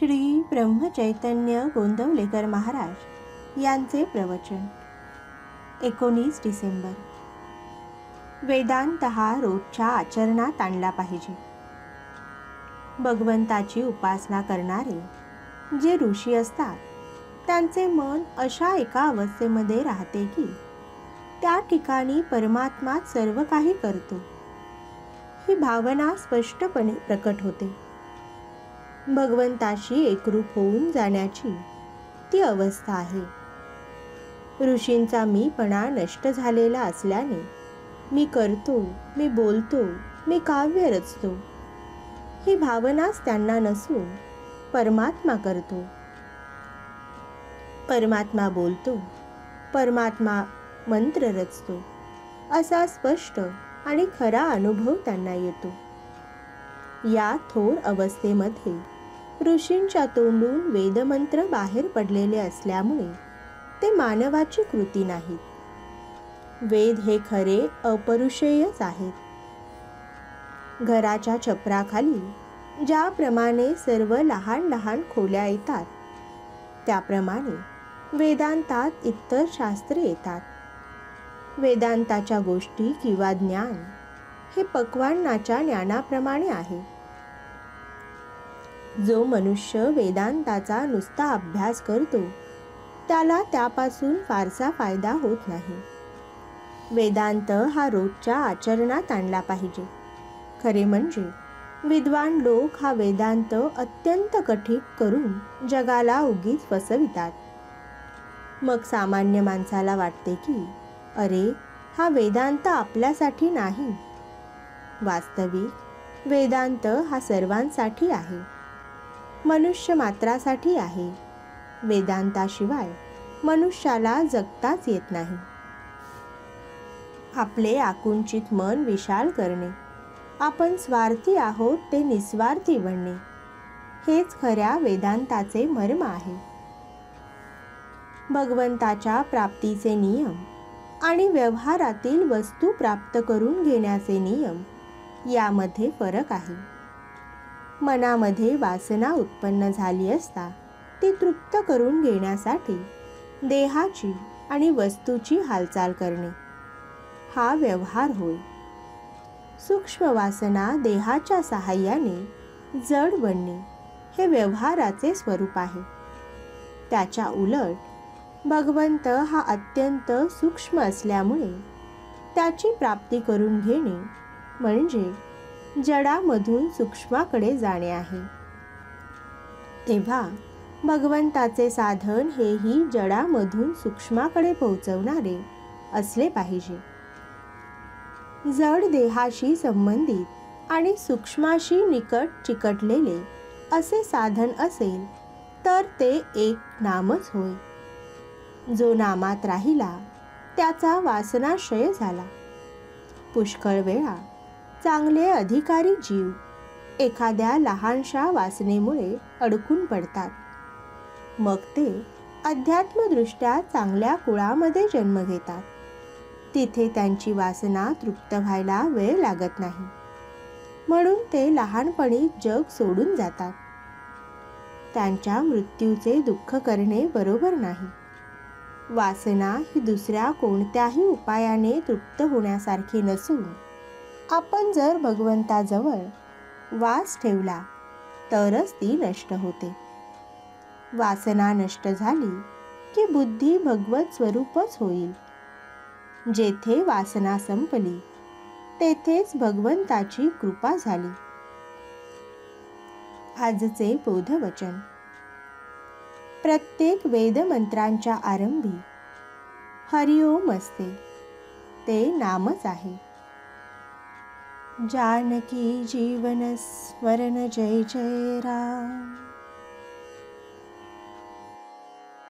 श्री ब्रह्मचैतन्य गोंदवलेकर महाराज यांचे प्रवचन 19 डिसेंबर. वेदांत हा रोजच्या आचरणात आणला पाहिजे. भगवंताची उपासना करणारे जे ऋषी असतात त्यांचे मन अशा एका अवस्थेमध्ये राहते की त्या ठिकाणी परमात्माच सर्व काही करतो, ही भावना स्पष्टपणे प्रकट होते. भगवंताशी एकरूप होऊन जाण्याची ती अवस्था आहे. ऋषींचा मीपणा नष्ट झालेला असल्याने मी करतो, मी बोलतो, मी काव्य रचतो, ही भावनाच त्यांना नसून परमात्मा करतो, परमात्मा बोलतो, परमात्मा मंत्र रचतो असा स्पष्ट आणि खरा अनुभव त्यांना येतो. या थोर अवस्थेमध्ये ऋषींच्या तोंडून वेदमंत्र बाहेर पडलेले असल्यामुळे ते मानवाची कृती नाहीत. वेद हे खरे अपरुषेयच आहेत. घराच्या छपराखाली ज्याप्रमाणे सर्व लहान लहान खोल्या येतात त्याप्रमाणे वेदांतात इतर शास्त्रे येतात. वेदांताच्या गोष्टी किंवा ज्ञान हे पक्वान्नाच्या ज्ञानाप्रमाणे आहे. जो मनुष्य वेदांताचा नुसता अभ्यास करतो त्याला त्यापासून फारसा फायदा होत नाही. वेदांत हा रोजच्या आचरणात आणला पाहिजे. खरे म्हणजे विद्वान लोक हा वेदांत अत्यंत कठीण करून जगाला उगीच फसवितात. मग सामान्य माणसाला वाटते की अरे, हा वेदांत आपल्यासाठी नाही. वास्तविक वेदांत हा सर्वांसाठी आहे, मनुष्य मात्रासाठी आहे. वेदांताशिवाय मनुष्याला जगताच येत नाही. आपले आकुंचित मन विशाल करणे, आपण स्वार्थी आहोत ते निस्वार्थी बनणे, हेच खऱ्या वेदांताचे मर्म आहे. भगवंताच्या प्राप्तीचे नियम आणि व्यवहारातील वस्तू प्राप्त करून घेण्याचे नियम यामध्ये फरक आहे. मनामध्ये वासना उत्पन्न झाली असता ती तृप्त करून घेण्यासाठी देहाची आणि वस्तूची हालचाल करणे हा व्यवहार होय. सूक्ष्म वासना देहाच्या साहाय्याने जड बनणे हे व्यवहाराचे स्वरूप आहे. त्याच्या उलट भगवंत हा अत्यंत सूक्ष्म असल्यामुळे त्याची प्राप्ती करून घेणे म्हणजे जडामधून सूक्ष्माकडे जाणे आहे. तेव्हा भगवंताचे साधन हेही जडामधून सूक्ष्माकडे पोहोचवणारे असले पाहिजे. जड देहाशी संबंधित आणि सूक्ष्माशी निकट चिकटलेले असे साधन असेल तर ते एक नामच होय. जो नामात राहिला त्याचा वासनाक्षय झाला. पुष्कळ वेळा चांगले अधिकारी जीव एखाद्या लहानशा वासनेमुळे अडकून पडतात. मग ते अध्यात्मदृष्ट्या चांगल्या कुळामध्ये जन्म घेतात. तिथे त्यांची वासना तृप्त व्हायला वेळ लागत नाही, म्हणून ते लहानपणी जग सोडून जातात. त्यांच्या मृत्यूचे दुःख करणे बरोबर नाही. वासना ही दुसऱ्या कोणत्याही उपायाने तृप्त होण्यासारखी नसून आपण जर भगवंताजवळ वास ठेवला तरच ती नष्ट होते. वासना नष्ट झाली की बुद्धी भगवत स्वरूपच होईल. जेथे वासना संपली तेथेच भगवंताची कृपा झाली. आजचे बोधवचन. प्रत्येक वेदमंत्रांच्या आरंभी हरिओम असते, ते नामच आहे. जानकी जीवन स्मरण जय जय राम.